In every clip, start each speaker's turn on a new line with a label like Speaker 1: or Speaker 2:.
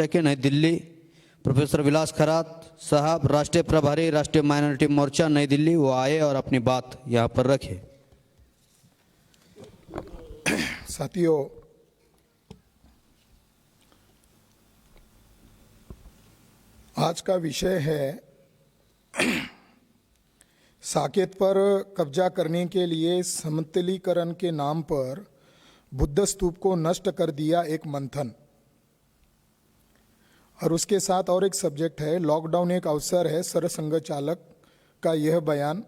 Speaker 1: के नई दिल्ली प्रोफेसर विलास खरात साहब, राष्ट्रीय प्रभारी राष्ट्रीय माइनॉरिटी मोर्चा नई दिल्ली, वो आए और अपनी बात यहाँ पर रखे।
Speaker 2: साथियों, आज का विषय है साकेत पर कब्जा करने के लिए समतलीकरण के नाम पर बुद्ध स्तूप को नष्ट कर दिया एक मंथन। और उसके साथ और एक सब्जेक्ट है, लॉकडाउन एक अवसर है। सरसंघ चालक का यह बयान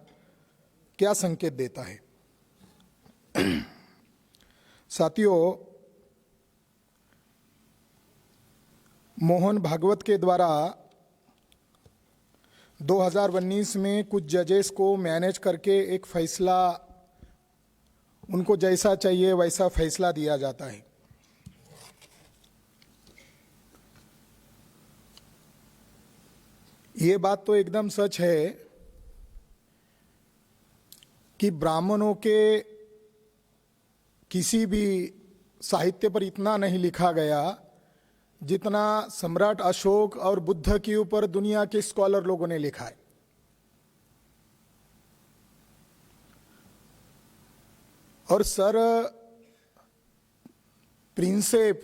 Speaker 2: क्या संकेत देता है? साथियों, मोहन भागवत के द्वारा 2019 में कुछ जजेस को मैनेज करके एक फैसला, उनको जैसा चाहिए वैसा फैसला दिया जाता है। ये बात तो एकदम सच है कि ब्राह्मणों के किसी भी साहित्य पर इतना नहीं लिखा गया जितना सम्राट अशोक और बुद्ध के ऊपर दुनिया के स्कॉलर लोगों ने लिखा है। और सर प्रिंसेप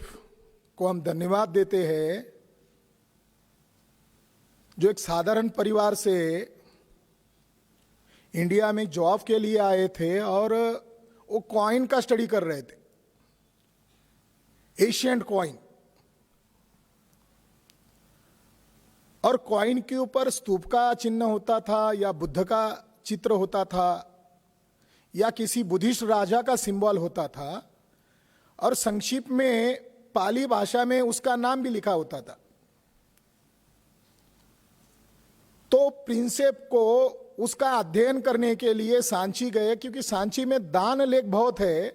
Speaker 2: को हम धन्यवाद देते हैं, जो एक साधारण परिवार से इंडिया में जॉब के लिए आए थे और वो कॉइन का स्टडी कर रहे थे, एशियंट कॉइन। और कॉइन के ऊपर स्तूप का चिन्ह होता था या बुद्ध का चित्र होता था या किसी बुद्धिस्ट राजा का सिंबल होता था, और संक्षिप्त में पाली भाषा में उसका नाम भी लिखा होता था। तो प्रिंसेप को उसका अध्ययन करने के लिए सांची गए, क्योंकि सांची में दान लेख बहुत है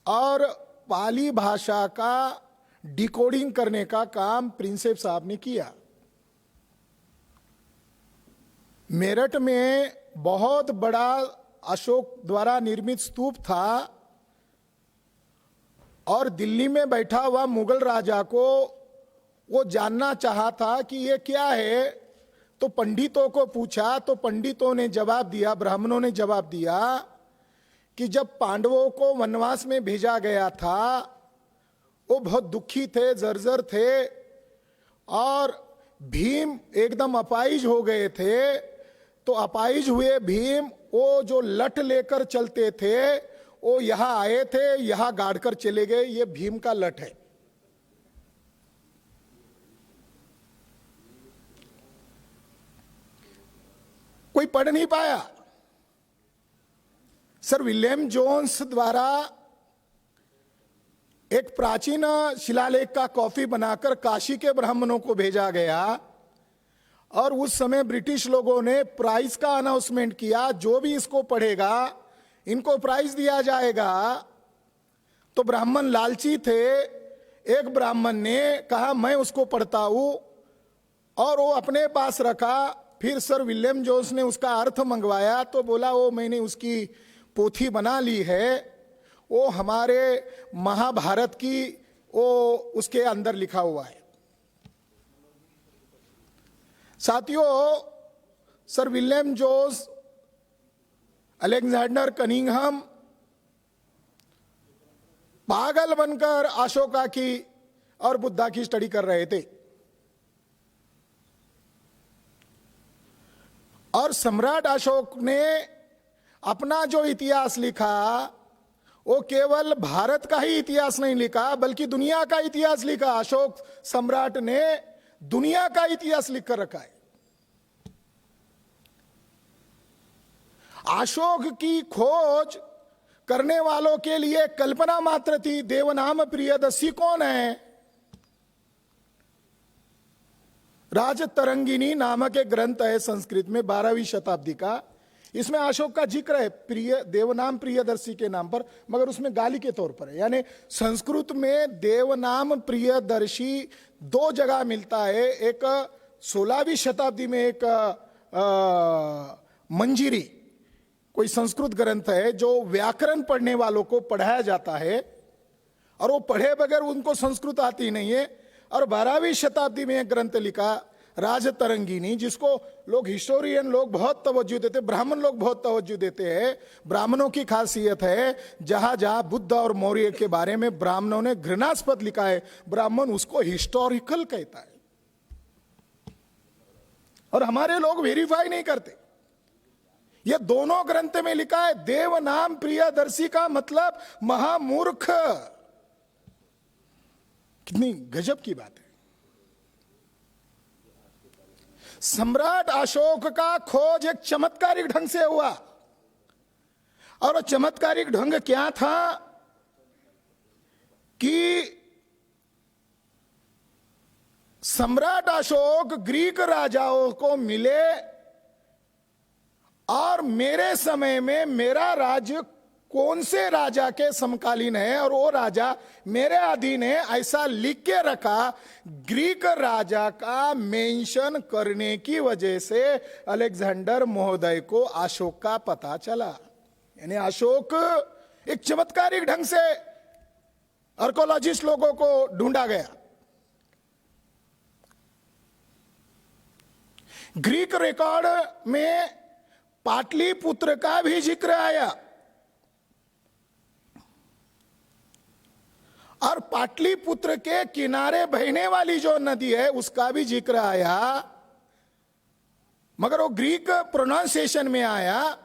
Speaker 2: और पाली भाषा का डिकोडिंग करने का काम प्रिंसेप साहब ने किया। मेरठ में बहुत बड़ा अशोक द्वारा निर्मित स्तूप था और दिल्ली में बैठा हुआ मुगल राजा को वो जानना चाहा था कि ये क्या है। तो पंडितों को पूछा तो पंडितों ने जवाब दिया, ब्राह्मणों ने जवाब दिया कि जब पांडवों को वनवास में भेजा गया था वो बहुत दुखी थे, जर्जर थे और भीम एकदम अपाहिज हो गए थे। तो अपाहिज हुए भीम वो जो लठ लेकर चलते थे वो यहां आए थे, यहां गाड़कर चले गए। ये भीम का लठ है। कोई पढ़ नहीं पाया। सर विलियम जोन्स द्वारा एक प्राचीन शिलालेख का कॉपी बनाकर काशी के ब्राह्मणों को भेजा गया और उस समय ब्रिटिश लोगों ने प्राइज का अनाउंसमेंट किया, जो भी इसको पढ़ेगा इनको प्राइज दिया जाएगा। तो ब्राह्मण लालची थे। एक ब्राह्मण ने कहा मैं उसको पढ़ता हूं और वो अपने पास रखा। फिर सर विलियम जोन्स ने उसका अर्थ मंगवाया तो बोला वो मैंने उसकी पोथी बना ली है, वो हमारे महाभारत की वो उसके अंदर लिखा हुआ है। साथियों, sir William Jones, Alexander Cunningham पागल बनकर अशोका की और बुद्धा की स्टडी कर रहे थे। और सम्राट अशोक ने अपना जो इतिहास लिखा वो केवल भारत का ही इतिहास नहीं लिखा बल्कि दुनिया का इतिहास लिखा। अशोक सम्राट ने दुनिया का इतिहास लिखकर रखा है। अशोक की खोज करने वालों के लिए कल्पना मात्र थी। देवनाम प्रियदर्शी कौन है? राजतरंगिणी नामक एक ग्रंथ है संस्कृत में 12वीं शताब्दी का। इसमें अशोक का जिक्र है प्रिय देवनाम प्रियदर्शी के नाम पर, मगर उसमें गाली के तौर पर है। यानी संस्कृत में देवनाम प्रियदर्शी दो जगह मिलता है। एक 16वीं शताब्दी में एक मंजीरी कोई संस्कृत ग्रंथ है जो व्याकरण पढ़ने वालों को पढ़ाया जाता है और वो पढ़े बगैर उनको संस्कृत आती नहीं है। और 12वीं शताब्दी में एक ग्रंथ लिखा राजतरंगिनी, जिसको लोग हिस्टोरियन लोग बहुत तवज्जो देते, ब्राह्मण लोग बहुत तवज्जो देते हैं। ब्राह्मणों की खासियत है, जहां जहां बुद्ध और मौर्य के बारे में ब्राह्मणों ने घृणास्पद लिखा है, ब्राह्मण उसको हिस्टोरिकल कहता है, और हमारे लोग वेरीफाई नहीं करते। ये दोनों ग्रंथ में लिखा है देव नाम प्रियदर्शी का मतलब महामूर्ख। कितनी गजब की बात है। सम्राट अशोक का खोज एक चमत्कारिक ढंग से हुआ, और वो चमत्कारिक ढंग क्या था कि सम्राट अशोक ग्रीक राजाओं को मिले और मेरे समय में मेरा राज्य कौन से राजा के समकालीन है और वो राजा मेरे अधीन है, ऐसा लिख के रखा। ग्रीक राजा का मेंशन करने की वजह से अलेक्जेंडर महोदय को अशोक का पता चला। यानी अशोक एक चमत्कारिक ढंग से आर्कोलॉजिस्ट लोगों को ढूंढा गया। ग्रीक रिकॉर्ड में पाटलिपुत्र का भी जिक्र आया, और पाटलिपुत्र के किनारे बहने वाली जो नदी है उसका भी जिक्र आया, मगर वो ग्रीक प्रोनाउंसिएशन में आया।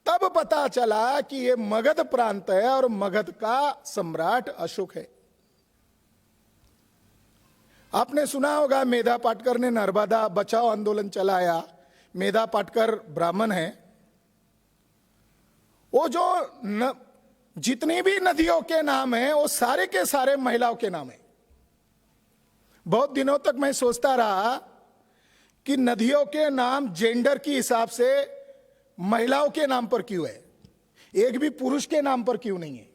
Speaker 2: तब पता चला कि ये मगध प्रांत है और मगध का सम्राट अशोक है। आपने सुना होगा मेधा पाटकर ने नर्मदा बचाओ आंदोलन चलाया। मेधा पाटकर ब्राह्मण है। वो जो जितनी भी नदियों के नाम है वो सारे के सारे महिलाओं के नाम है। बहुत दिनों तक मैं सोचता रहा कि नदियों के नाम जेंडर के हिसाब से महिलाओं के नाम पर क्यों है, एक भी पुरुष के नाम पर क्यों नहीं है।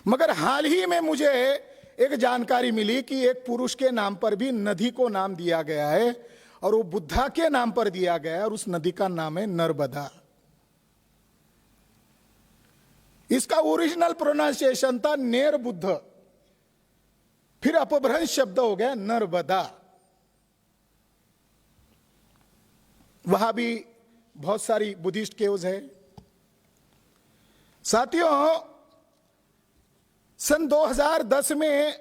Speaker 2: मगर हाल ही में मुझे एक जानकारी मिली कि एक पुरुष के नाम पर भी नदी को नाम दिया गया है, और वो बुद्धा के नाम पर दिया गया है, और उस नदी का नाम है नर्मदा। इसका ओरिजिनल प्रोनाउंसिएशन था नेर बुद्ध, फिर अपभ्रंश शब्द हो गया नर्मदा। वहां भी बहुत सारी बुद्धिस्ट केव्स है। साथियों, सन 2010 में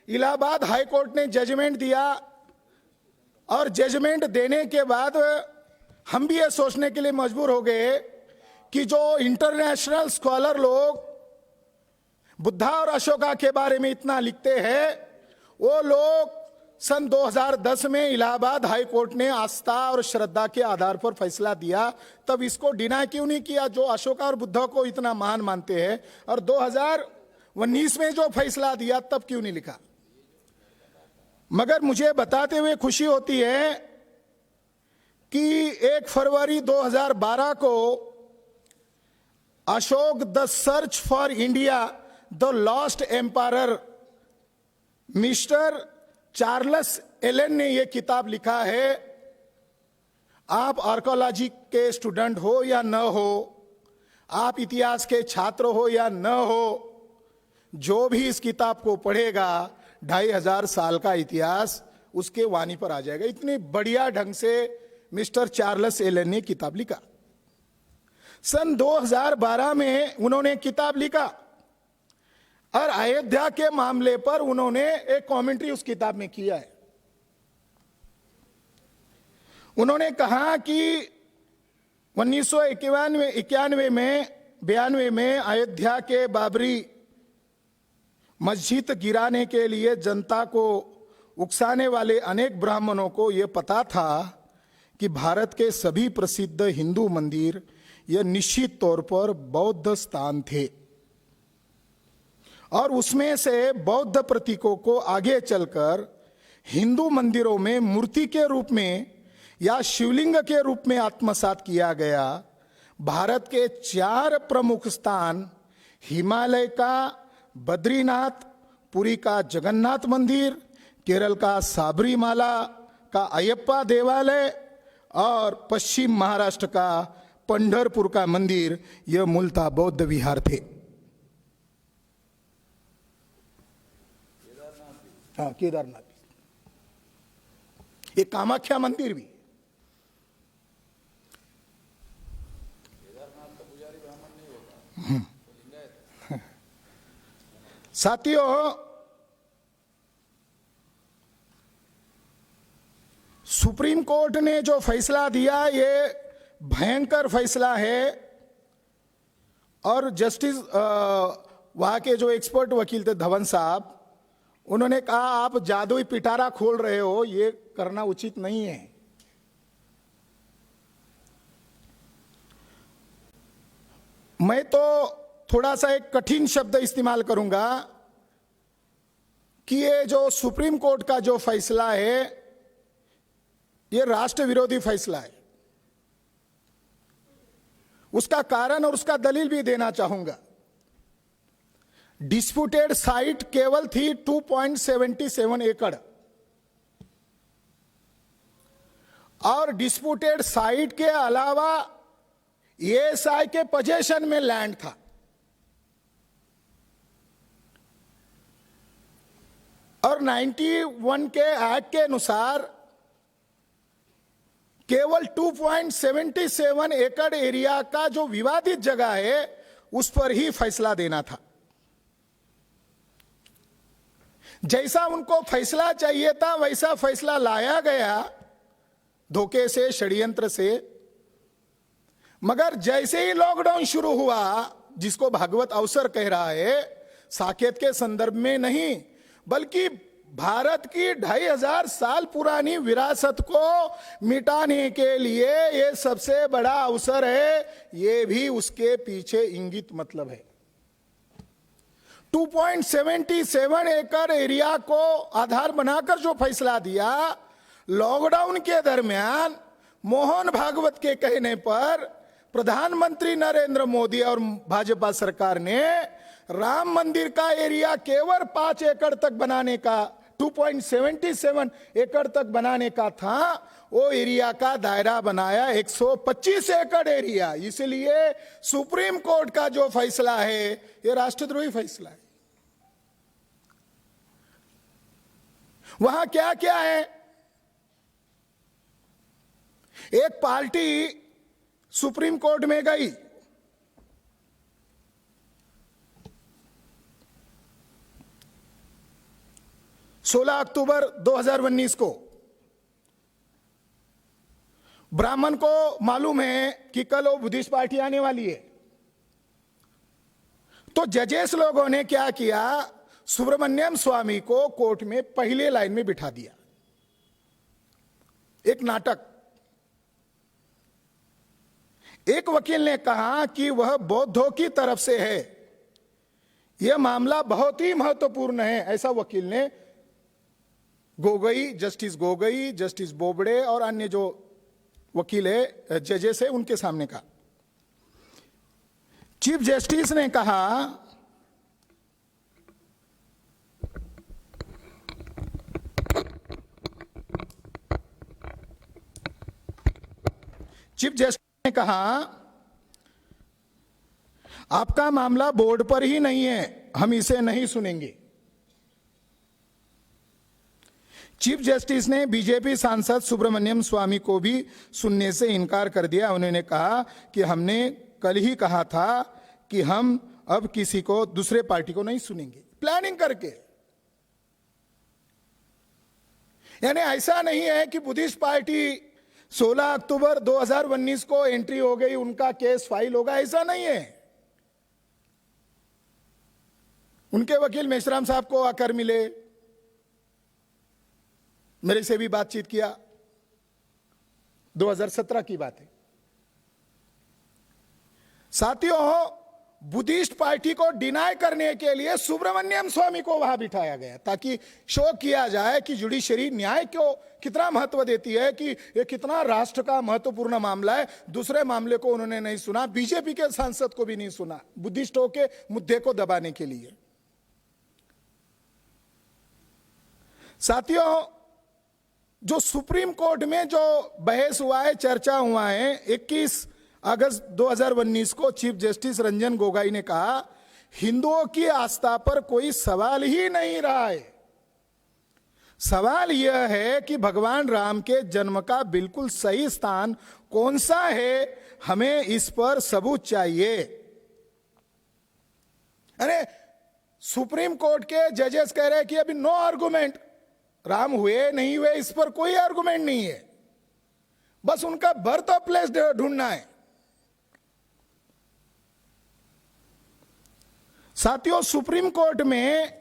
Speaker 2: इलाहाबाद हाई कोर्ट ने जजमेंट दिया, और जजमेंट देने के बाद हम भी ये सोचने के लिए मजबूर हो गए कि जो इंटरनेशनल स्कॉलर लोग बुद्धा और अशोका के बारे में इतना लिखते हैं, वो लोग सन 2010 में इलाहाबाद हाई कोर्ट ने आस्था और श्रद्धा के आधार पर फैसला दिया, तब इसको डिनाई क्यों नहीं किया जो अशोका और बुद्धा को इतना महान मानते हैं, और 2019 में जो फैसला दिया तब क्यों नहीं लिखा। मगर मुझे बताते हुए खुशी होती है कि 1 फरवरी 2012 को Ashok the search for India the lost empire mister Charles Allen ने यह किताब लिखा है। आप आर्कोलॉजी के स्टूडेंट हो या न हो, आप इतिहास के छात्र हो या न हो, जो भी इस किताब को पढ़ेगा 2500 साल का इतिहास उसके वाणी पर आ जाएगा। इतनी बढ़िया ढंग से मिस्टर चार्ल्स एलन ने किताब लिखा। सन 2012 में उन्होंने किताब लिखा, और अयोध्या के मामले पर उन्होंने एक कमेंट्री उस किताब में किया है। उन्होंने कहा कि 1991 में अयोध्या के बाबरी मस्जिद गिराने के लिए जनता को उकसाने वाले अनेक ब्राह्मणों को यह पता था कि भारत के सभी प्रसिद्ध हिंदू मंदिर यह निश्चित तौर पर बौद्ध स्थान थे, और उसमें से बौद्ध प्रतीकों को आगे चलकर हिंदू मंदिरों में मूर्ति के रूप में या शिवलिंग के रूप में आत्मसात किया गया। भारत के 4 प्रमुख स्थान, हिमालय का बद्रीनाथ, पुरी का जगन्नाथ मंदिर, केरल का साबरीमाला का अयप्पा देवालय और पश्चिम महाराष्ट्र का पंढरपुर का मंदिर, यह मूलतः बौद्ध विहार थे। हाँ, केदारनाथ भी, ये कामाख्या मंदिर भी। साथियों, सुप्रीम कोर्ट ने जो फैसला दिया ये भयंकर फैसला है। और जस्टिस वहां के जो एक्सपर्ट वकील थे धवन साहब, उन्होंने कहा आप जादुई पिटारा खोल रहे हो, ये करना उचित नहीं है। मैं तो थोड़ा सा एक कठिन शब्द इस्तेमाल करूंगा कि ये जो सुप्रीम कोर्ट का जो फैसला है ये राष्ट्र विरोधी फैसला है। उसका कारण और उसका दलील भी देना चाहूंगा। डिस्प्यूटेड साइट केवल थी 2.77 एकड़ और डिस्प्यूटेड साइट के अलावा एएसआई के पोजेशन में लैंड था। और 91 के एक्ट के अनुसार केवल 2.77 एकड़ एरिया का जो विवादित जगह है उस पर ही फैसला देना था। जैसा उनको फैसला चाहिए था वैसा फैसला लाया गया, धोखे से, षड्यंत्र से। मगर जैसे ही लॉकडाउन शुरू हुआ, जिसको भागवत अवसर कह रहा है, साकेत के संदर्भ में नहीं बल्कि भारत की 2500 साल पुरानी विरासत को मिटाने के लिए यह सबसे बड़ा अवसर है। यह भी उसके पीछे इंगित मतलब है। 2.77 एकड़ एरिया को आधार बनाकर जो फैसला दिया, लॉकडाउन के दरमियान मोहन भागवत के कहने पर प्रधानमंत्री नरेंद्र मोदी और भाजपा सरकार ने राम मंदिर का एरिया केवल 5 एकड़ तक बनाने का, 2.77 एकड़ तक बनाने का था, वो एरिया का दायरा बनाया 125 एकड़ एरिया। इसलिए सुप्रीम कोर्ट का जो फैसला है ये राष्ट्रद्रोही फैसला है। वहां क्या क्या है? एक पार्टी सुप्रीम कोर्ट में गई, सोलह अक्टूबर 2019 को। ब्राह्मण को मालूम है कि कल वो बुद्धिस्ट पार्टी आने वाली है, तो जजेस लोगों ने क्या किया, सुब्रमण्यम स्वामी को कोर्ट में पहले लाइन में बिठा दिया। एक नाटक। एक वकील ने कहा कि वह बौद्धों की तरफ से है, यह मामला बहुत ही महत्वपूर्ण है। ऐसा वकील ने गोगोई, जस्टिस गोगोई, जस्टिस बोबड़े और अन्य जो वकील है, जजेस है, उनके सामने कहा। चीफ जस्टिस ने कहा आपका मामला बोर्ड पर ही नहीं है, हम इसे नहीं सुनेंगे। चीफ जस्टिस ने बीजेपी सांसद सुब्रमण्यम स्वामी को भी सुनने से इनकार कर दिया। उन्होंने कहा कि हमने कल ही कहा था कि हम अब किसी को, दूसरे पार्टी को नहीं सुनेंगे, प्लानिंग करके। यानी ऐसा नहीं है कि बुद्धिस्ट पार्टी 16 अक्टूबर 2019 को एंट्री हो गई, उनका केस फाइल होगा, ऐसा नहीं है। उनके वकील मेश्राम साहब को आकर मिले, मेरे से भी बातचीत किया, 2017 की बात है। साथियों, बुद्धिस्ट पार्टी को डिनाई करने के लिए सुब्रमण्यम स्वामी को वहां बिठाया गया ताकि शो किया जाए कि जुडिशरी न्याय को कितना महत्व देती है, कि यह कितना राष्ट्र का महत्वपूर्ण मामला है। दूसरे मामले को उन्होंने नहीं सुना, बीजेपी के सांसद को भी नहीं सुना, बुद्धिस्टों के मुद्दे को दबाने के लिए। साथियों, जो सुप्रीम कोर्ट में जो बहस हुआ है, चर्चा हुआ है, 21 अगस्त 2019 को चीफ जस्टिस रंजन गोगोई ने कहा, हिंदुओं की आस्था पर कोई सवाल ही नहीं रहा है। सवाल यह है कि भगवान राम के जन्म का बिल्कुल सही स्थान कौन सा है, हमें इस पर सबूत चाहिए। अरे सुप्रीम कोर्ट के जजेस कह रहे हैं कि अभी नो आर्गुमेंट, राम हुए नहीं हुए इस पर कोई आर्गुमेंट नहीं है, बस उनका बर्थ ऑफ प्लेस ढूंढना है। साथियों, सुप्रीम कोर्ट में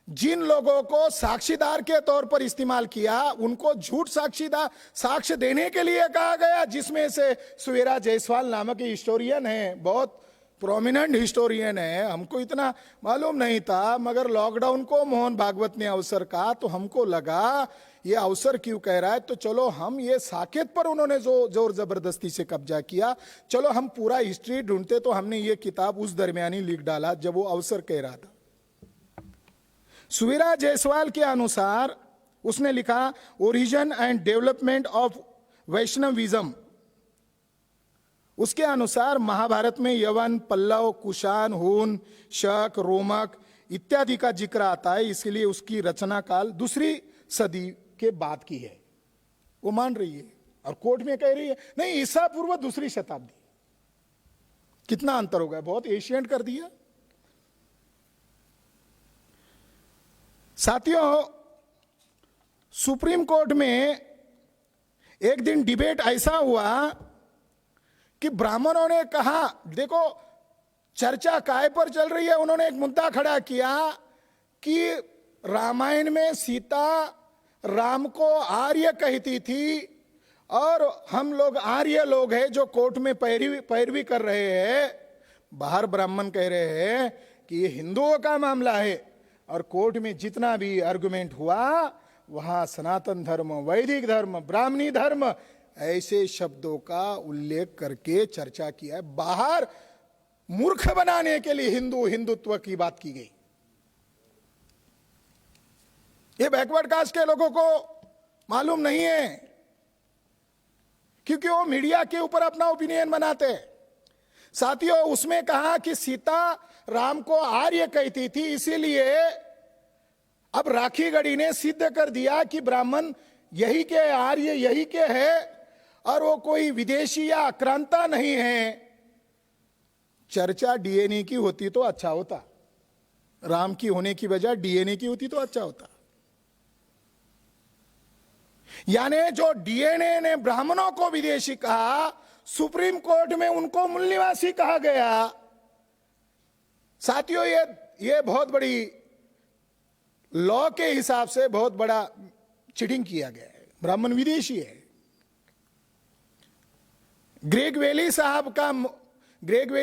Speaker 2: जिन लोगों को साक्षीदार के तौर पर इस्तेमाल किया, उनको झूठ साक्ष्य देने के लिए कहा गया, जिसमें से सुवीरा जायसवाल नामक हिस्टोरियन है, बहुत प्रोमिनेंट हिस्टोरियन है। हमको इतना मालूम नहीं था, मगर लॉकडाउन को मोहन भागवत ने अवसर कहा तो हमको लगा ये अवसर क्यों कह रहा है, तो चलो हम ये साकेत पर उन्होंने जो जोर जबरदस्ती से कब्जा किया, चलो हम पूरा हिस्ट्री ढूंढते, तो हमने ये किताब उस दरमियान ही लिख डाला जब वो अवसर कह रहा था। सुवीरा जायसवाल के अनुसार उसने लिखा origin and development of Vaishnavism. उसके अनुसार महाभारत में यवन, पल्लव, कुषाण, हून, शक, रोमक इत्यादि का जिक्र आता है, इसलिए उसकी रचना काल दूसरी सदी के बाद की है। वो मान रही है और कोर्ट में कह रही है नहीं, ईसा पूर्व दूसरी शताब्दी। कितना अंतर हो गया, बहुत एशियंट कर दिया। साथियों, सुप्रीम कोर्ट में एक दिन डिबेट ऐसा हुआ कि ब्राह्मणों ने कहा, देखो चर्चा काय पर चल रही है, उन्होंने एक मुद्दा खड़ा किया कि रामायण में सीता राम को आर्य कहती थी और हम लोग आर्य लोग हैं जो कोर्ट में पैरवी कर रहे हैं। बाहर ब्राह्मण कह रहे हैं कि ये हिंदुओं का मामला है, और कोर्ट में जितना भी आर्गुमेंट हुआ वहां सनातन धर्म, वैदिक धर्म, ब्राह्मणी धर्म ऐसे शब्दों का उल्लेख करके चर्चा किया है। बाहर मूर्ख बनाने के लिए हिंदुत्व की बात की गई। ये बैकवर्ड कास्ट के लोगों को मालूम नहीं है, क्योंकि वो मीडिया के ऊपर अपना ओपिनियन बनाते हैं। साथियों, उसमें कहा कि सीता राम को आर्य कहती थी, इसीलिए अब राखी गढ़ी ने सिद्ध कर दिया कि ब्राह्मण यही के आर्य यही के है, और वो कोई विदेशी या आक्रांता नहीं है। चर्चा डीएनए की होती तो अच्छा होता, राम की होने की बजाय डीएनए की होती तो अच्छा होता। यानी जो डीएनए ने ब्राह्मणों को विदेशी कहा, सुप्रीम कोर्ट में उनको मूल निवासी कहा गया। साथियों, ये बहुत बड़ी लॉ के हिसाब से बहुत बड़ा चीटिंग किया गया है। ब्राह्मण विदेशी है। ग्रेग वेली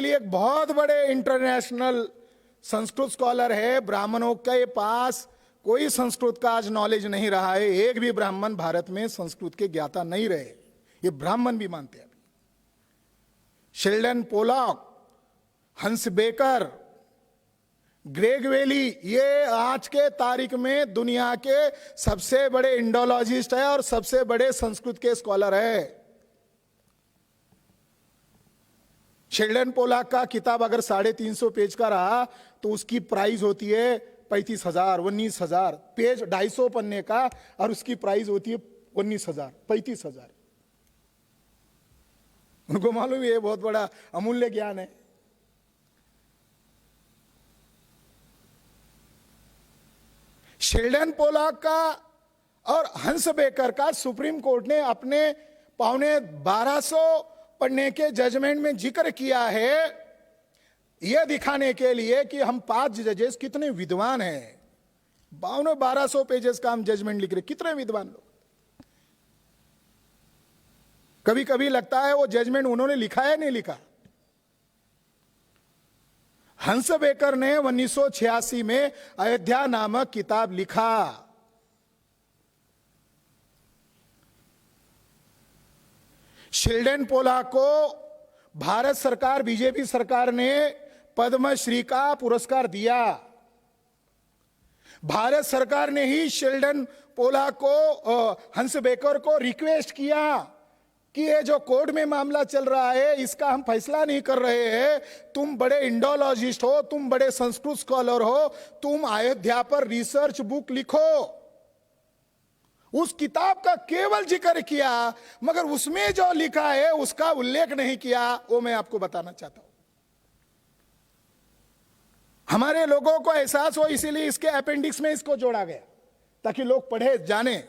Speaker 2: एक बहुत बड़े इंटरनेशनल संस्कृत स्कॉलर है। ब्राह्मणों के पास कोई संस्कृत का आज नॉलेज नहीं रहा है। एक भी ब्राह्मण भारत में संस्कृत के ज्ञाता नहीं रहे, ये ब्राह्मण भी मानते हैं। शेल्डन पोलॉक, हंस बेकर, ग्रेग वेली, ये आज के तारीख में दुनिया के सबसे बड़े इंडोलॉजिस्ट है और सबसे बड़े संस्कृत के स्कॉलर है। शेल्डन पोलॉक का किताब अगर 350 पेज का रहा तो उसकी प्राइस होती है 35,000, 19,000। पेज 250 पन्ने का और उसकी प्राइस होती है 19,000, 35,000। उनको मालूम है ये बहुत बड़ा अमूल्य ज्ञान है। शेल्डन पोलॉक का और हंस बेकर का सुप्रीम कोर्ट ने अपने 1250 पढ़ने के जजमेंट में जिक्र किया है, यह दिखाने के लिए कि हम 5 जजेस कितने विद्वान हैं। 1200 पेजेस का हम जजमेंट लिख रहे, कितने विद्वान लोग। कभी कभी लगता है वो जजमेंट उन्होंने लिखा है नहीं लिखा। हंस बेकर ने 1986 में अयोध्या नामक किताब लिखा। शेल्डन पोलॉक को भारत सरकार, बीजेपी सरकार ने पद्मश्री का पुरस्कार दिया। भारत सरकार ने ही शेल्डन पोलॉक को, हंस बेकर को रिक्वेस्ट किया कि ये जो कोर्ट में मामला चल रहा है इसका हम फैसला नहीं कर रहे हैं, तुम बड़े इंडोलॉजिस्ट हो, तुम बड़े संस्कृत स्कॉलर हो, तुम अयोध्या पर रिसर्च बुक लिखो। उस किताब का केवल जिक्र किया, मगर उसमें जो लिखा है उसका उल्लेख नहीं किया। वो मैं आपको बताना चाहता हूं। हमारे लोगों को एहसास हो, इसीलिए इसके अपेंडिक्स में इसको जोड़ा गया ताकि लोग पढ़े जाने।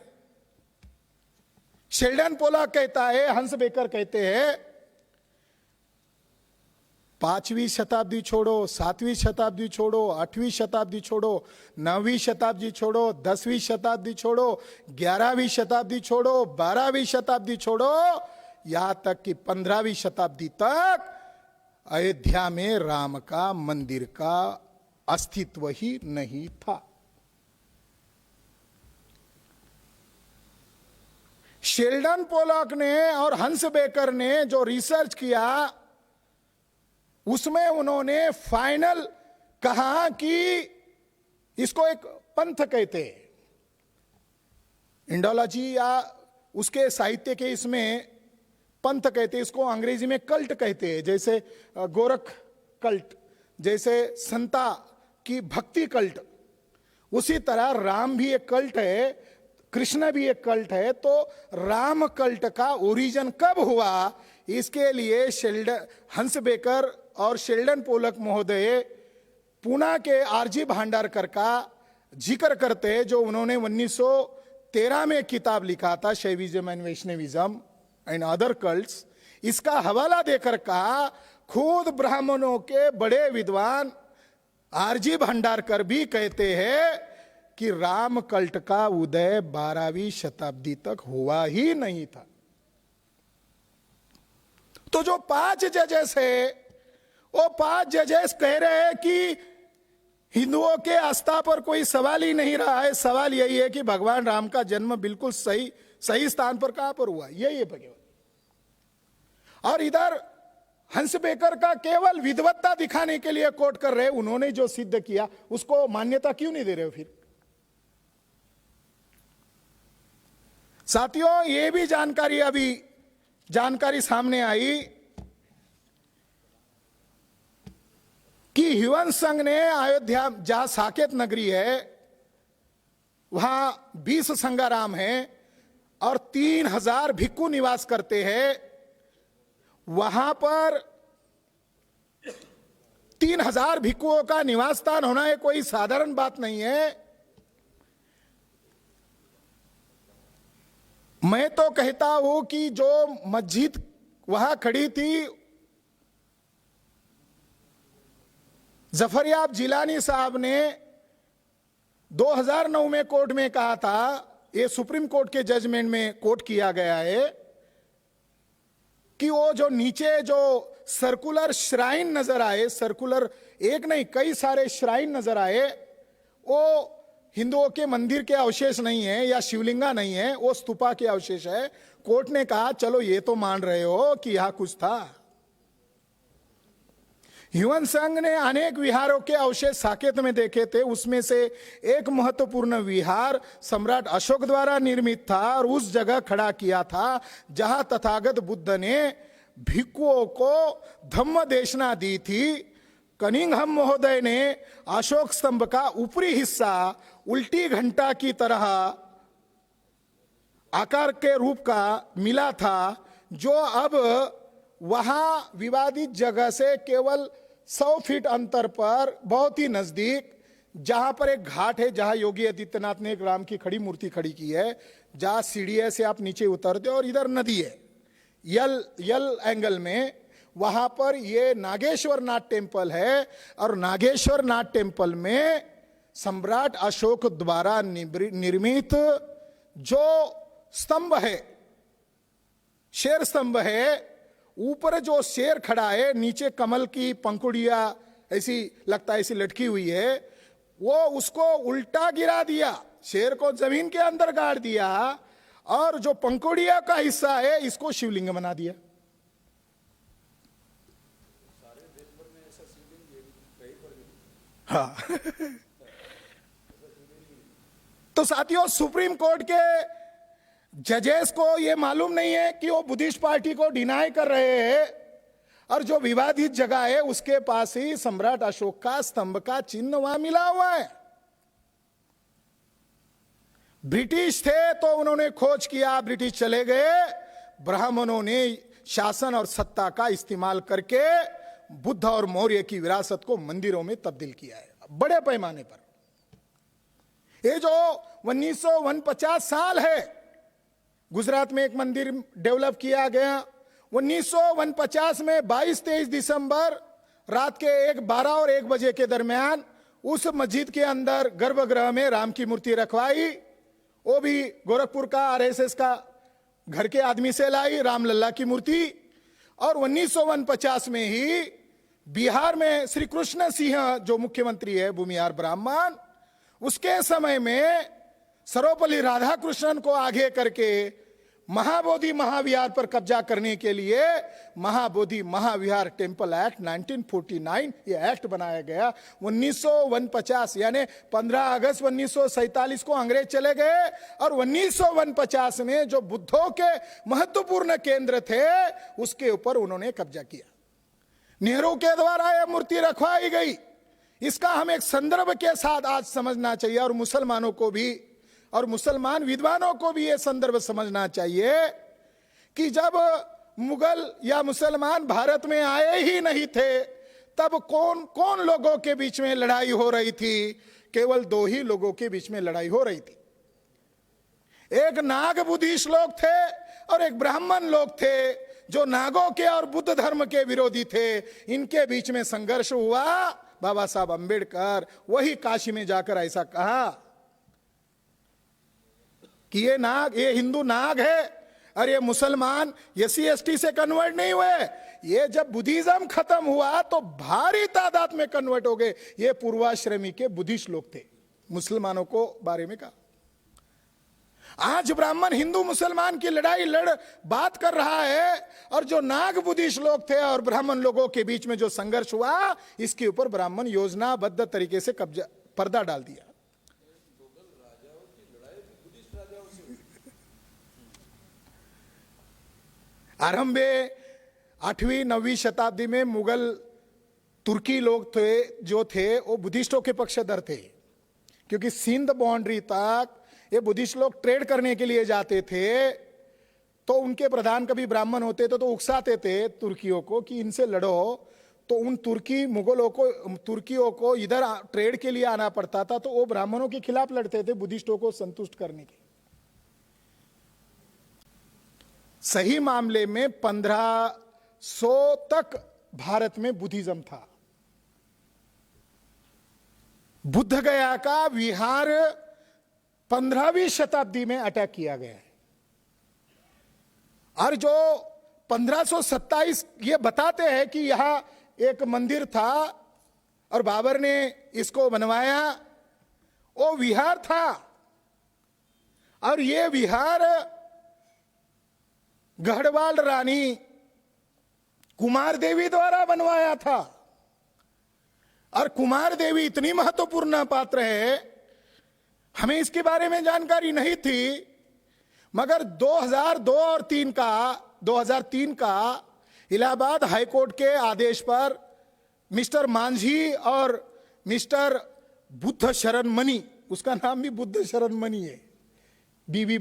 Speaker 2: शेल्डन पोलक कहता है, हंस बेकर कहते हैं, 5वीं शताब्दी छोड़ो, 7वीं शताब्दी छोड़ो, 8वीं शताब्दी छोड़ो, 9वीं शताब्दी छोड़ो, 10वीं शताब्दी छोड़ो, 11वीं शताब्दी छोड़ो, 12वीं शताब्दी छोड़ो, यहां तक कि 15वीं शताब्दी तक अयोध्या में राम का मंदिर का अस्तित्व ही नहीं था। शेल्डन पोलक ने और हंस बेकर ने जो रिसर्च किया, उसमें उन्होंने फाइनल कहा कि इसको एक पंथ कहते हैं, इंडोलॉजी या उसके साहित्य के इसमें पंथ कहते हैं, इसको अंग्रेजी में कल्ट कहते हैं। जैसे गोरख कल्ट, जैसे संता की भक्ति कल्ट, उसी तरह राम भी एक कल्ट है, कृष्ण भी एक कल्ट है। तो राम कल्ट का ओरिजिन कब हुआ, इसके लिए हंस बेकर और शेल्डन पोलक महोदय पूना के आरजी भांडारकर का जिक्र करते हैं, जो उन्होंने 1913 में किताब लिखा था, Shaivism and Vaishnavism and other cults. इसका हवाला देकर कहा, खुद ब्राह्मणों के बड़े विद्वान आरजी भांडारकर भी कहते हैं कि राम कल्ट का उदय 12वीं शताब्दी तक हुआ ही नहीं था। तो जो 5 जजेस है, वो 5 जजेस कह रहे हैं कि हिंदुओं के आस्था पर कोई सवाल ही नहीं रहा है। सवाल यही है कि भगवान राम का जन्म बिल्कुल सही स्थान पर कहां पर हुआ, यही है भगवान। और इधर हंस बेकर का केवल विद्वत्ता दिखाने के लिए कोट कर रहे, उन्होंने जो सिद्ध किया उसको मान्यता क्यों नहीं दे रहे हो फिर? साथियों, ये भी जानकारी सामने आई कि ह्यून संघ ने अयोध्या, जहां साकेत नगरी है, वहां 20 संगाराम है और 3000 भिक्खु निवास करते हैं। वहां पर 3000 भिक्खुओं का निवास स्थान होना है कोई साधारण बात नहीं है। मैं तो कहता हूं कि जो मस्जिद वहां खड़ी थी, जफरयाब जिलानी साहब ने 2009 में कोर्ट में कहा था, ये सुप्रीम कोर्ट के जजमेंट में कोट किया गया है कि वो जो नीचे जो सर्कुलर श्राइन नजर आए, सर्कुलर एक नहीं कई सारे श्राइन नजर आए, वो हिंदुओं के मंदिर के अवशेष नहीं है या शिवलिंगा नहीं है, वो स्तूपा के अवशेष है। कोर्ट ने कहा चलो ये तो मान रहे हो कि यहां कुछ था। ह्यून संघ ने अनेक विहारों के अवशेष साकेत में देखे थे, उसमें से एक महत्वपूर्ण विहार सम्राट अशोक द्वारा निर्मित था और उस जगह खड़ा किया था जहां तथागत बुद्ध ने भिक्खुओं को धम्म देशना दी थी। कनिंघम महोदय ने अशोक स्तंभ का ऊपरी हिस्सा उल्टी घंटा की तरह आकार के रूप का मिला था, जो अब वहां विवादित जगह से केवल 100 फीट अंतर पर बहुत ही नजदीक, जहां पर एक घाट है, जहां योगी आदित्यनाथ ने एक राम की खड़ी मूर्ति खड़ी की है, जहां सीढ़ी से आप नीचे उतरते और इधर नदी है, यल एंगल में, वहां पर ये नागेश्वर नाथ टेम्पल है। और नागेश्वर नाथ टेम्पल में सम्राट अशोक द्वारा निर्मित जो स्तंभ है, शेर स्तंभ है, ऊपर जो शेर खड़ा है, नीचे कमल की पंखुड़िया ऐसी लगता है ऐसी लटकी हुई है, वो उसको उल्टा गिरा दिया, शेर को जमीन के अंदर गाड़ दिया और जो पंखुड़िया का हिस्सा है इसको शिवलिंग बना दिया। हाँ तो साथियों, सुप्रीम कोर्ट के जजेस को यह मालूम नहीं है कि वो बुद्धिस्ट पार्टी को डिनाई कर रहे हैं और जो विवादित जगह है उसके पास ही सम्राट अशोक का स्तंभ का चिन्ह वहां मिला हुआ है। ब्रिटिश थे तो उन्होंने खोज किया, ब्रिटिश चले गए, ब्राह्मणों ने शासन और सत्ता का इस्तेमाल करके बुद्ध और मौर्य की विरासत को मंदिरों में तब्दील किया है बड़े पैमाने पर। ये जो 1949 साल है, गुजरात में एक मंदिर डेवलप किया गया 1949 में 22-23 दिसंबर रात के 12 और 1 बजे के दरमियान उस मस्जिद के अंदर गर्भगृह में राम की मूर्ति रखवाई, वो भी गोरखपुर का आरएसएस का घर के आदमी से लाई रामलल्ला की मूर्ति। और 1949 में ही बिहार में श्री कृष्ण सिंह जो मुख्यमंत्री है, भूमिहार ब्राह्मण, उसके समय में सर्वपल्ली राधाकृष्णन को आगे करके महाबोधि महाविहार पर कब्जा करने के लिए महाबोधि महाविहार टेम्पल एक्ट 1949 ये एक्ट बनाया गया। 1949 यानी 15 अगस्त 1947 को अंग्रेज चले गए और 1949 में जो बुद्धों के महत्वपूर्ण केंद्र थे उसके ऊपर उन्होंने कब्जा किया। नेहरू के द्वारा यह मूर्ति रखवाई गई। इसका हम एक संदर्भ के साथ आज समझना चाहिए और मुसलमानों को भी और मुसलमान विद्वानों को भी यह संदर्भ समझना चाहिए कि जब मुगल या मुसलमान भारत में आए ही नहीं थे तब कौन कौन लोगों के बीच में लड़ाई हो रही थी? केवल 2 ही लोगों के बीच में लड़ाई हो रही थी। एक नाग बुद्धिस्ट लोग थे और एक ब्राह्मण लोग थे जो नागों के और बुद्ध धर्म के विरोधी थे। इनके बीच में संघर्ष हुआ। बाबा साहब अंबेडकर वही काशी में जाकर ऐसा कहा कि ये हिंदू नाग है और ये मुसलमान SC/ST से कन्वर्ट नहीं हुए। ये जब बुद्धिज्म खत्म हुआ तो भारी तादाद में कन्वर्ट हो गए। ये पूर्वाश्रमी के बुद्धिस्ट लोग थे, मुसलमानों को बारे में कहा। आज ब्राह्मण हिंदू मुसलमान की लड़ाई बात कर रहा है और जो नाग बुद्धिस्ट लोग थे और ब्राह्मण लोगों के बीच में जो संघर्ष हुआ, इसके ऊपर ब्राह्मण योजनाबद्ध तरीके से पर्दा डाल दिया। आरंभ में 8वीं 9वीं शताब्दी में मुगल तुर्की लोग जो थे वो बुद्धिस्टों के पक्षधर थे, क्योंकि सिंध बाउंड्री तक ये बुद्धिस्ट लोग ट्रेड करने के लिए जाते थे। तो उनके प्रधान कभी ब्राह्मण होते तो उकसाते थे तुर्कियों को कि इनसे लड़ो। तो उन तुर्कियों को इधर ट्रेड के लिए आना पड़ता था, तो वो ब्राह्मणों के खिलाफ लड़ते थे बुद्धिस्टों को संतुष्ट करने के। सही मामले में 1500 तक भारत में बुद्धिज्म था। बुद्ध गया का विहार 15वीं शताब्दी में अटैक किया गया है और जो 1527 ये बताते हैं कि यहां एक मंदिर था और बाबर ने इसको बनवाया, वो विहार था। और ये विहार गढ़वाल रानी कुमार देवी द्वारा बनवाया था। और कुमार देवी इतनी महत्वपूर्ण पात्र है, हमें इसके बारे में जानकारी नहीं थी, मगर 2002 और 2003 का इलाहाबाद हाईकोर्ट के आदेश पर मिस्टर मांझी और मिस्टर बुद्ध शरण मणि, उसका नाम भी बुद्ध शरण मणि है, बीबी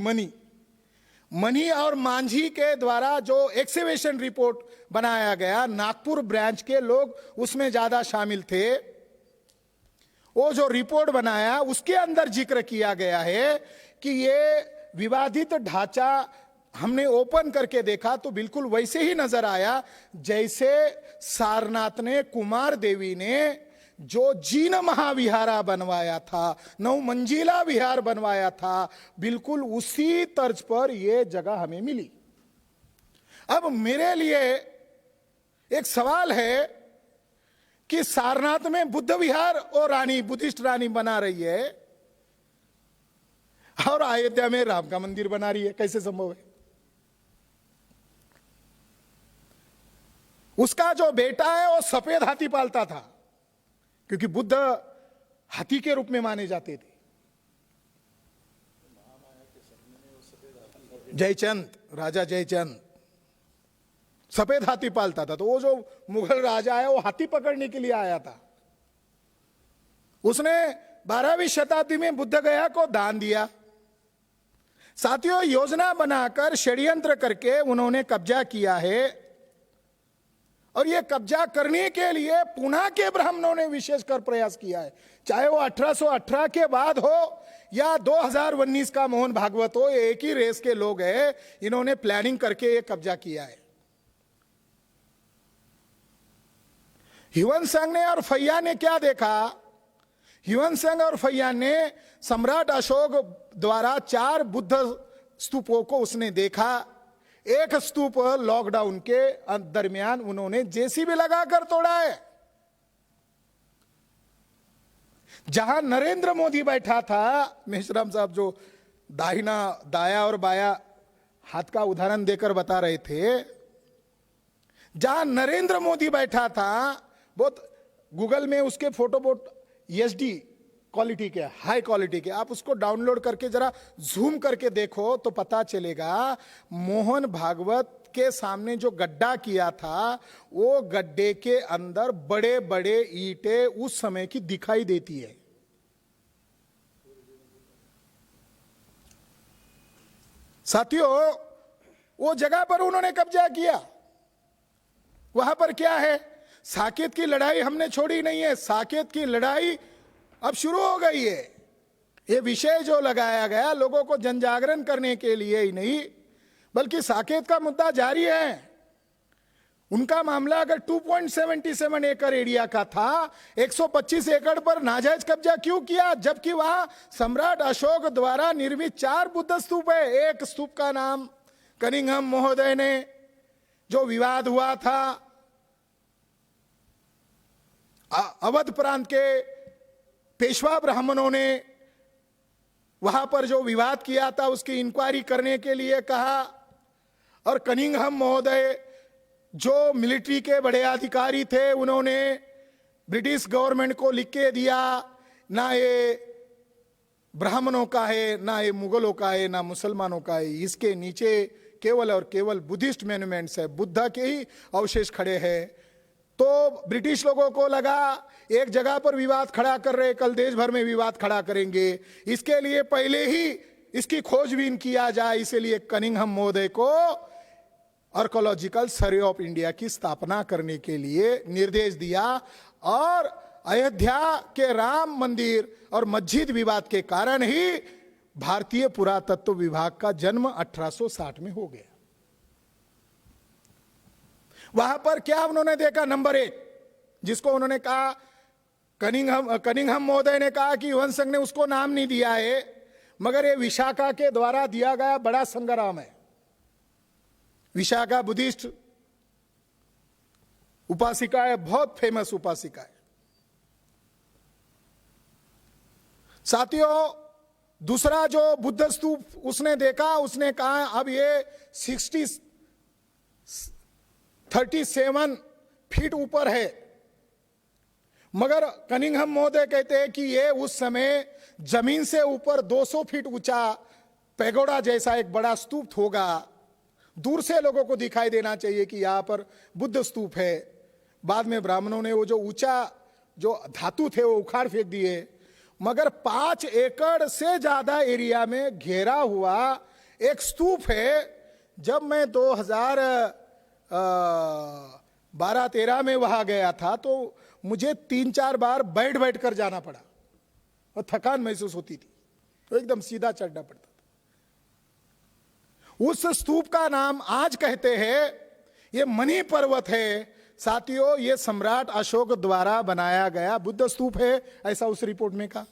Speaker 2: मणि और मांझी के द्वारा जो एक्सकेवेशन रिपोर्ट बनाया गया, नागपुर ब्रांच के लोग उसमें ज्यादा शामिल थे। वो जो रिपोर्ट बनाया उसके अंदर जिक्र किया गया है कि ये विवादित ढांचा हमने ओपन करके देखा तो बिल्कुल वैसे ही नजर आया जैसे सारनाथ ने कुमार देवी ने जो जीन महाविहारा बनवाया था, 9 मंजिला विहार बनवाया था, बिल्कुल उसी तर्ज पर यह जगह हमें मिली। अब मेरे लिए एक सवाल है कि सारनाथ में बुद्ध विहार और रानी, बुद्धिस्ट रानी बना रही है और अयोध्या में राम का मंदिर बना रही है, कैसे संभव है? उसका जो बेटा है वो सफेद हाथी पालता था, क्योंकि बुद्ध हाथी के रूप में माने जाते थे। जयचंद, राजा जयचंद सफेद हाथी पालता था। तो वो जो मुगल राजा है वो हाथी पकड़ने के लिए आया था। उसने 12वीं शताब्दी में बुद्ध गया को दान दिया साथियों, योजना बनाकर षड्यंत्र करके उन्होंने कब्जा किया है, और यह कब्जा करने के लिए पुणे के ब्राह्मणों ने विशेषकर प्रयास किया है। चाहे वो 1818 के बाद हो या 2019 का मोहन भागवत हो, ये एक ही रेस के लोग हैं। इन्होंने प्लानिंग करके ये कब्जा किया है। ह्युन सांग ने और फैया ने क्या देखा? ह्युन सांग और फैया ने सम्राट अशोक द्वारा 4 बुद्ध स्तूपों को उसने देखा। एक स्तूप लॉकडाउन के दरमियान उन्होंने जेसीबी लगाकर तोड़ा है। जहां नरेंद्र मोदी बैठा था, मेश्राम साहब जो दाया और बाया हाथ का उदाहरण देकर बता रहे थे, जहां नरेंद्र मोदी बैठा था, बहुत गूगल में उसके फोटो बहुत एचडी क्वालिटी के, हाई क्वालिटी के, आप उसको डाउनलोड करके जरा जूम करके देखो तो पता चलेगा मोहन भागवत के सामने जो गड्ढा किया था, वो गड्ढे के अंदर बड़े बड़े ईंटें उस समय की दिखाई देती है। साथियों, वो जगह पर उन्होंने कब्जा किया। वहां पर क्या है? साकेत की लड़ाई हमने छोड़ी नहीं है। साकेत की लड़ाई अब शुरू हो गई है। ये विषय जो लगाया गया लोगों को जनजागरण करने के लिए ही नहीं, बल्कि साकेत का मुद्दा जारी है। उनका मामला अगर 2.77 एकड़ एरिया का था, 125 एकड़ पर नाजायज कब्जा क्यों किया? जबकि वहां सम्राट अशोक द्वारा निर्मित 4 बुद्ध स्तूप है। एक स्तूप का नाम कनिंघम महोदय ने, जो विवाद हुआ था अवध प्रांत के पेशवा ब्राह्मणों ने वहां पर जो विवाद किया था उसकी इंक्वायरी करने के लिए कहा, और कनिंघम महोदय जो मिलिट्री के बड़े अधिकारी थे, उन्होंने ब्रिटिश गवर्नमेंट को लिख के दिया, ना ये ब्राह्मणों का है, ना ये मुगलों का है, ना मुसलमानों का है, इसके नीचे केवल और केवल बुद्धिस्ट मॉन्यूमेंट्स है, बुद्धा के ही अवशेष खड़े हैं। तो ब्रिटिश लोगों को लगा एक जगह पर विवाद खड़ा कर रहे, कल देश भर में विवाद खड़ा करेंगे, इसके लिए पहले ही इसकी खोजबीन किया जाए। इसीलिए कनिंघम महोदय को आर्कोलॉजिकल सर्वे ऑफ इंडिया की स्थापना करने के लिए निर्देश दिया, और अयोध्या के राम मंदिर और मस्जिद विवाद के कारण ही भारतीय पुरातत्व विभाग का जन्म 1860 में हो गया। वहां पर क्या उन्होंने देखा? नंबर 1, जिसको उन्होंने कहा, कनिंघम महोदय ने कहा कि ह्युन सांग ने उसको नाम नहीं दिया है, मगर ये विशाखा के द्वारा दिया गया बड़ा संग्राम है। विशाखा बुद्धिस्ट उपासिका है, बहुत फेमस उपासिका है। साथियों, दूसरा जो बुद्ध स्तूप उसने देखा, उसने कहा अब ये 37 फीट ऊपर है, मगर कनिंघम महोदय कहते हैं कि ये उस समय जमीन से ऊपर 200 फीट ऊंचा पैगोडा जैसा एक बड़ा स्तूप होगा। दूर से लोगों को दिखाई देना चाहिए कि यहां पर बुद्ध स्तूप है। बाद में ब्राह्मणों ने वो जो ऊंचा जो धातु थे वो उखाड़ फेंक दिए, मगर 5 एकड़ से ज्यादा एरिया में घेरा हुआ एक स्तूप है। जब मैं 2012-13 में वहां गया था तो मुझे 3-4 बार बैठ बैठ कर जाना पड़ा और थकान महसूस होती थी, तो एकदम सीधा चढ़ना पड़ता था। उस स्तूप का नाम आज कहते हैं ये मणि पर्वत है। साथियों, ये सम्राट अशोक द्वारा बनाया गया बुद्ध स्तूप है, ऐसा उस रिपोर्ट में कहा।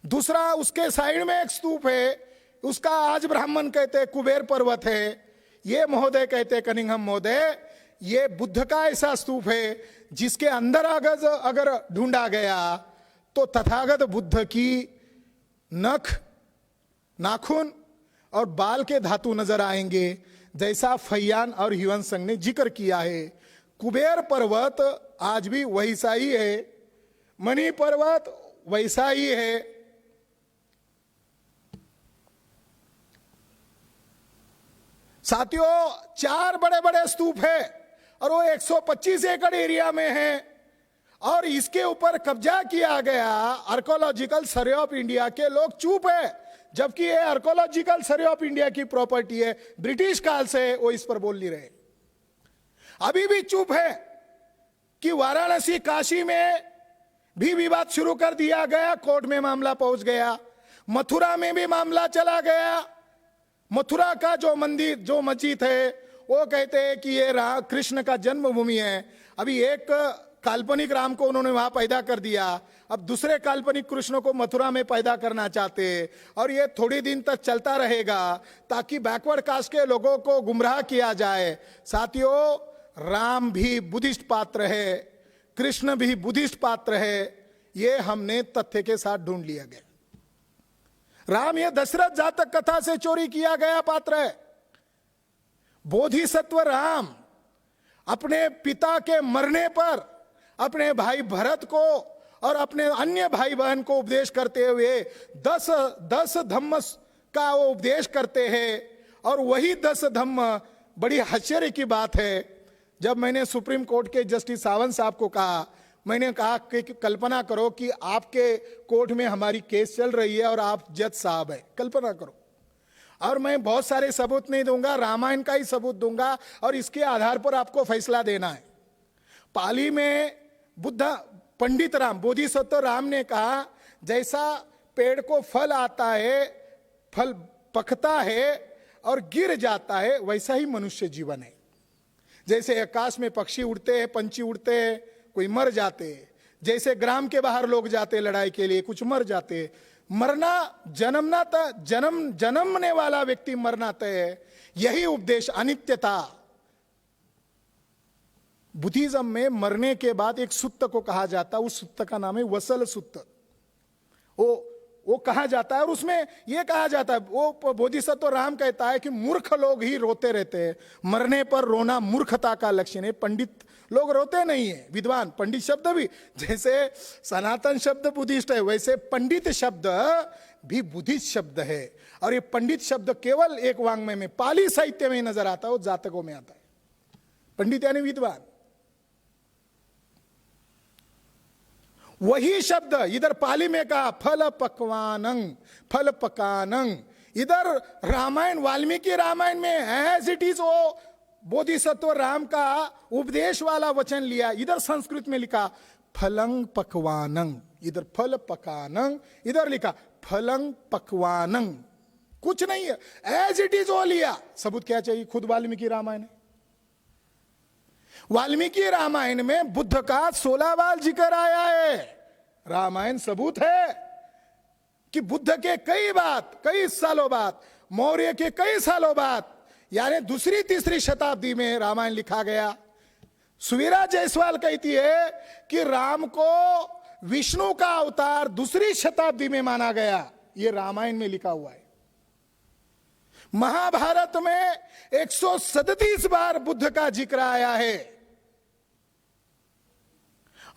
Speaker 2: दूसरा, उसके साइड में एक स्तूप है, उसका आज ब्राह्मण कहते हैं कुबेर पर्वत है। ये महोदय कहते हैं, कनिंघम महोदय, ये बुद्ध का ऐसा स्तूप है जिसके अंदर अगर ढूंढा गया तो तथागत बुद्ध की नख, नाखून और बाल के धातु नजर आएंगे, जैसा फैयान और ह्युन सांग ने जिक्र किया है। कुबेर पर्वत आज भी वैसा ही है, मणि पर्वत वैसा ही है। साथियों, 4 बड़े बड़े स्तूप है और वो 125 एकड़ एरिया में है, और इसके ऊपर कब्जा किया गया। आर्कोलॉजिकल सर्वे ऑफ इंडिया के लोग चुप है, जबकि ये आर्कोलॉजिकल सर्वे ऑफ इंडिया की प्रॉपर्टी है। ब्रिटिश काल से वो इस पर बोल नहीं रहे। अभी भी चुप है कि वाराणसी काशी में भी विवाद शुरू कर दिया गया, कोर्ट में मामला पहुंच गया, मथुरा में भी मामला चला गया। मथुरा का जो मंदिर, जो मस्जिद है, वो कहते हैं कि ये कृष्ण का जन्मभूमि है। अभी एक काल्पनिक राम को उन्होंने वहां पैदा कर दिया, अब दूसरे काल्पनिक कृष्ण को मथुरा में पैदा करना चाहते हैं, और ये थोड़ी दिन तक चलता रहेगा ताकि बैकवर्ड कास्ट के लोगों को गुमराह किया जाए। साथियों, राम भी बुद्धिस्ट पात्र है, कृष्ण भी बुद्धिस्ट पात्र है, ये हमने तथ्य के साथ ढूंढ लिया गया। राम ये दशरथ जातक कथा से चोरी किया गया पात्र है। बोधिसत्व राम अपने पिता के मरने पर अपने भाई भरत को और अपने अन्य भाई बहन को उपदेश करते हुए 10 धम्म का वो उपदेश करते हैं, और वही 10 धम्म, बड़ी आश्चर्य की बात है, जब मैंने सुप्रीम कोर्ट के जस्टिस सावंत साहब को कहा, मैंने कहा कि कल्पना करो कि आपके कोर्ट में हमारी केस चल रही है और आप जज साहब है, कल्पना करो, और मैं बहुत सारे सबूत नहीं दूंगा, रामायण का ही सबूत दूंगा और इसके आधार पर आपको फैसला देना है। पाली में पंडित राम, बोधिसत्व राम ने कहा, जैसा पेड़ को फल आता है, फल पकता है और गिर जाता है, वैसा ही मनुष्य जीवन है। जैसे आकाश में पक्षी उड़ते हैं, पंछी उड़ते हैं, कोई मर जाते हैं, जैसे ग्राम के बाहर लोग जाते हैं लड़ाई के लिए, कुछ मर जाते हैं। मरना, जन्मना जन्मने वाला व्यक्ति मरना तय है, यही उपदेश, अनित्यता। बुद्धिज्म में मरने के बाद एक सुत्त को कहा जाता है, उस सुत्त का नाम है वसल सुत्त, वो कहा जाता है, और उसमें यह कहा जाता है, वो बोधिसत्व राम कहता है कि मूर्ख लोग ही रोते रहते हैं, मरने पर रोना मूर्खता का लक्षण है, पंडित लोग रोते नहीं है, विद्वान। पंडित शब्द भी, जैसे सनातन शब्द बुद्धिस्ट है, वैसे पंडित शब्द भी बुद्धिस्ट शब्द है, और ये पंडित शब्द केवल एक वांग्मय में, पाली साहित्य में नजर आता है, वो जातकों में आता है। पंडित यानी विद्वान। वही शब्द इधर पाली में कहा फल पकवानंग, फल पकानंग, इधर रामायण, वाल्मीकि रामायण में एज इट इज वो बोधिसत्व राम का उपदेश वाला वचन लिया, इधर संस्कृत में लिखा फलंग पकवानंग, इधर फल पकानंग, इधर लिखा फलंग पकवानंग, कुछ नहीं है, एज इट इज वो लिया। सबूत क्या चाहिए? खुद वाल्मीकि रामायण है। वाल्मीकि रामायण में बुद्ध का 16 बार जिक्र आया है। रामायण सबूत है कि बुद्ध के कई सालों बाद, मौर्य के कई सालों बाद, यानी दूसरी तीसरी शताब्दी में रामायण लिखा गया। सुवीरा जायसवाल कहती है कि राम को विष्णु का अवतार दूसरी शताब्दी में माना गया, यह रामायण में लिखा हुआ है। महाभारत में 137 बार बुद्ध का जिक्र आया है,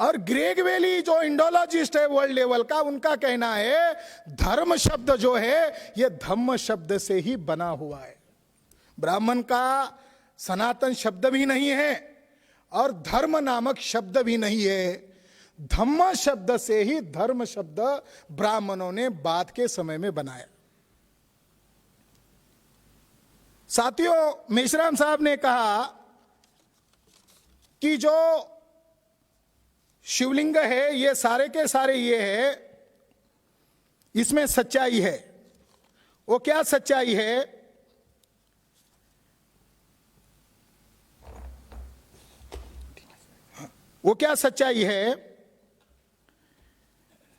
Speaker 2: और ग्रेग वेली जो इंडोलॉजिस्ट है वर्ल्ड लेवल का, उनका कहना है धर्म शब्द जो है यह धम्म शब्द से ही बना हुआ है। ब्राह्मण का सनातन शब्द भी नहीं है और धर्म नामक शब्द भी नहीं है, धम्म शब्द से ही धर्म शब्द ब्राह्मणों ने बाद के समय में बनाया। साथियों, मेश्राम साहब ने कहा कि जो शिवलिंग है ये सारे के सारे ये है, इसमें सच्चाई है। वो क्या सच्चाई है? वो क्या सच्चाई है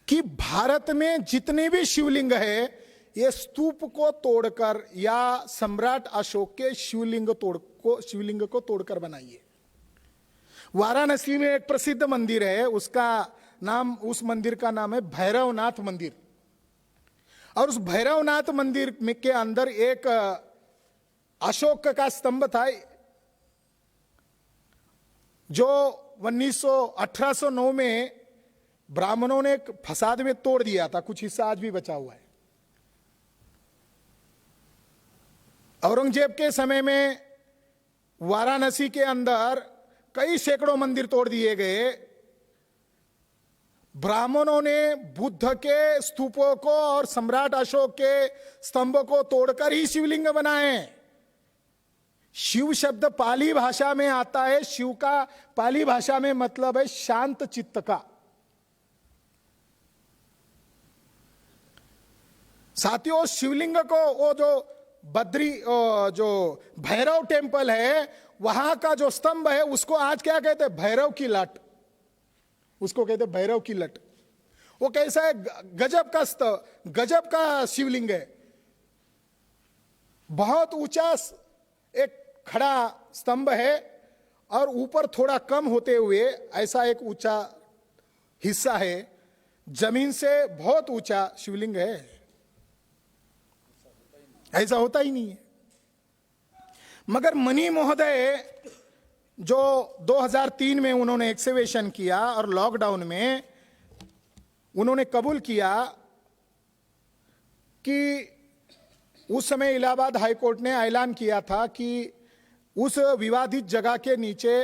Speaker 2: कि भारत में जितने भी शिवलिंग है ये स्तूप को तोड़कर या सम्राट अशोक के शिवलिंग को तोड़कर बनाई है। वाराणसी में एक प्रसिद्ध मंदिर है, उस मंदिर का नाम है भैरवनाथ मंदिर, और उस भैरवनाथ मंदिर में के अंदर एक अशोक का स्तंभ था जो 1809 में ब्राह्मणों ने फसाद में तोड़ दिया था, कुछ हिस्सा आज भी बचा हुआ है। औरंगजेब के समय में वाराणसी के अंदर कई सैकड़ों मंदिर तोड़ दिए गए। ब्राह्मणों ने बुद्ध के स्तूपों को और सम्राट अशोक के स्तंभों को तोड़कर ही शिवलिंग बनाए। शिव शब्द पाली भाषा में आता है, शिव का पाली भाषा में मतलब है शांत चित्त का। साथियों, शिवलिंग को वो जो जो भैरव टेम्पल है वहां का जो स्तंभ है उसको आज क्या कहते हैं? भैरव की लट। उसको कहते हैं भैरव की लट। वो कैसा है? गजब का शिवलिंग है। बहुत ऊंचा एक खड़ा स्तंभ है और ऊपर थोड़ा कम होते हुए ऐसा एक ऊंचा हिस्सा है, जमीन से बहुत ऊंचा शिवलिंग है। ऐसा होता ही नहीं है। मगर मनी महोदय जो 2003 में उन्होंने एक्सकवेशन किया और लॉकडाउन में उन्होंने कबूल किया कि उस समय इलाहाबाद हाईकोर्ट ने ऐलान किया था कि उस विवादित जगह के नीचे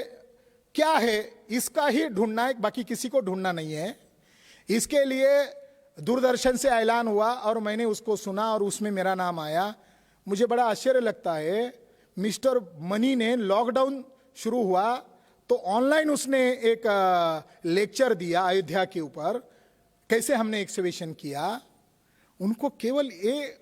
Speaker 2: क्या है इसका ही ढूंढना है, बाकी किसी को ढूंढना नहीं है। इसके लिए दूरदर्शन से ऐलान हुआ और मैंने उसको सुना और उसमें मेरा नाम आया। मुझे बड़ा आश्चर्य लगता है, मिस्टर मनी ने लॉकडाउन शुरू हुआ तो ऑनलाइन उसने एक लेक्चर दिया अयोध्या के ऊपर, कैसे हमने एक्सकवेशन किया। उनको केवल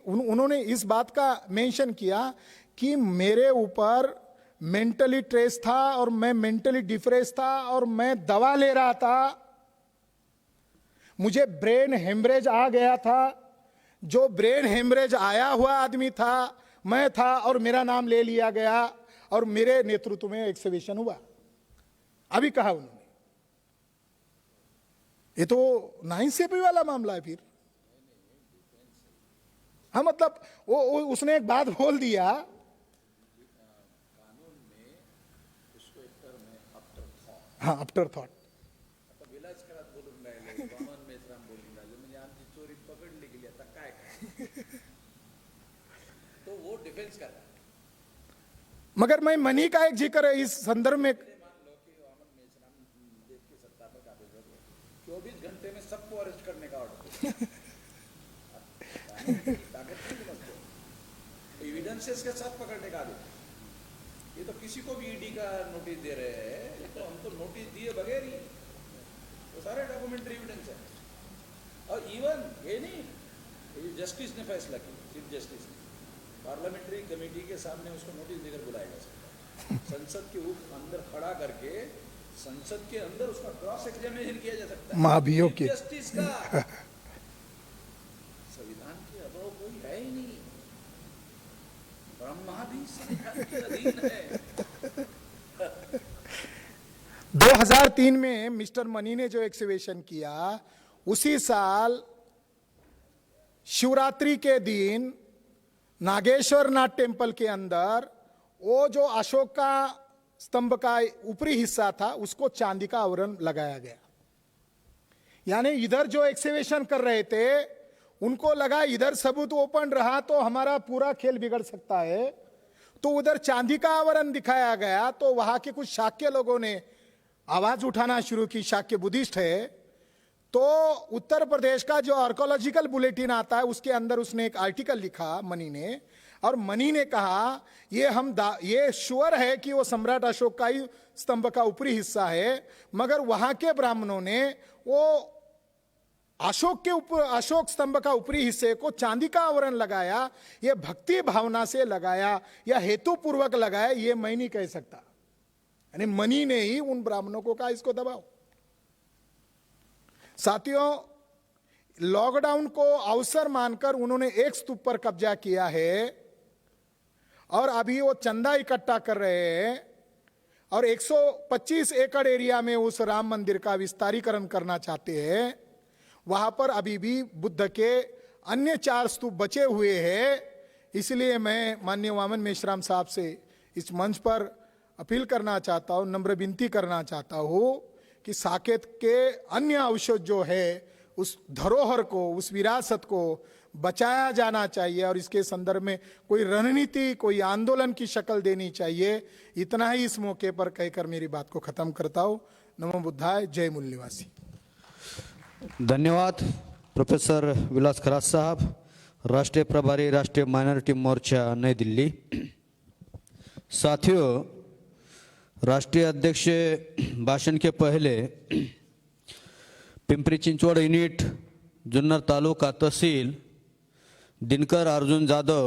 Speaker 2: उन्होंने इस बात का मेंशन किया कि मेरे ऊपर मेंटली स्ट्रेस था और मैं मेंटली डिप्रेस था और मैं दवा ले रहा था, मुझे ब्रेन हेमरेज आ गया था। जो ब्रेन हेमरेज आया हुआ आदमी था मैं था और मेरा नाम ले लिया गया और मेरे नेतृत्व में एक्सकवेशन हुआ। अभी कहा उन्होंने, ये तो नाइंसाफी वाला मामला है फिर। हाँ, मतलब वो उसने एक बात बोल दिया, हाँ आफ्टर थॉट।
Speaker 1: तो वो डिफेंस कर रहा है।
Speaker 2: मगर मैं मनी का एक जिक्र है इस संदर्भ में।
Speaker 1: मान लो कि वामन मेश्राम देश के सत्ता पर काबिज हो गए, 24 घंटे में सबको अरेस्ट करने का ऑर्डर ताकत नहीं समझते, एविडेंसेस के साथ पकड़ने का आदेश। ये तो किसी को भी ईडी का नोटिस दे रहे हैं, ये तो हम तो नोटिस दिए बगैर ही वो सारे डॉक्यूमेंट्री एविडेंस है। और इवन ये नहीं, ये जस्टिस ने फैसला किया, चीफ जस्टिस ने पार्लियामेंट्री कमेटी के सामने उसको नोटिस देकर बुलाया जा सकता है। संसद के अंदर खड़ा करके संसद के अंदर उसका क्रॉस एग्जामिनेशन किया जा सकता है
Speaker 2: महाभियोग के
Speaker 1: जस्टिस का। संविधान के अभाव कोई है ही नहीं, ब्रह्मा भी संविधान के अधीन है।
Speaker 2: 2003 में मिस्टर मनी ने जो एक्सकवेशन किया, उसी साल शिवरात्रि के दिन नागेश्वर नाथ टेम्पल के अंदर वो जो अशोक का स्तंभ का ऊपरी हिस्सा था उसको चांदी का आवरण लगाया गया। यानी इधर जो एक्सकवेशन कर रहे थे उनको लगा इधर सबूत ओपन रहा तो हमारा पूरा खेल बिगड़ सकता है, तो उधर चांदी का आवरण दिखाया गया। तो वहां के कुछ शाक्य लोगों ने आवाज उठाना शुरू की, शाक्य बुद्धिस्ट है। तो उत्तर प्रदेश का जो आर्कोलॉजिकल बुलेटिन आता है उसके अंदर उसने एक आर्टिकल लिखा मनी ने, और मनी ने कहा ये श्योर है कि वो सम्राट अशोक का ही स्तंभ का ऊपरी हिस्सा है, मगर वहां के ब्राह्मणों ने वो अशोक स्तंभ का ऊपरी हिस्से को चांदी का आवरण लगाया। ये भक्ति भावना से लगाया या हेतुपूर्वक लगाया, ये मैं नहीं कह सकता। यानी मनी ने ही उन ब्राह्मणों को कहा इसको दबाओ। साथियों, लॉकडाउन को अवसर मानकर उन्होंने एक स्तूप पर कब्जा किया है और अभी वो चंदा इकट्ठा कर रहे हैं और 125 एकड़ एरिया में उस राम मंदिर का विस्तारीकरण करना चाहते हैं। वहां पर अभी भी बुद्ध के अन्य 4 स्तूप बचे हुए हैं। इसलिए मैं माननीय वामन मेश्राम साहब से इस मंच पर अपील करना चाहता हूं, नम्र विनती करना चाहता हूं कि साकेत के अन्य अवशेष जो है उस धरोहर को, उस विरासत को बचाया जाना चाहिए और इसके संदर्भ में कोई रणनीति, कोई आंदोलन की शक्ल देनी चाहिए। इतना ही इस मौके पर कहकर मेरी बात को खत्म करता हूं। नमो बुद्धाय। जय मूल निवासी।
Speaker 3: धन्यवाद प्रोफेसर विलास खराज साहब, राष्ट्रीय प्रभारी राष्ट्रीय माइनॉरिटी मोर्चा नई दिल्ली। साथियों, राष्ट्रीय अध्यक्ष भाषण के पहले पिंपरी चिंचवड यूनिट जुन्नर तालुका तहसील दिनकर अर्जुन जाधव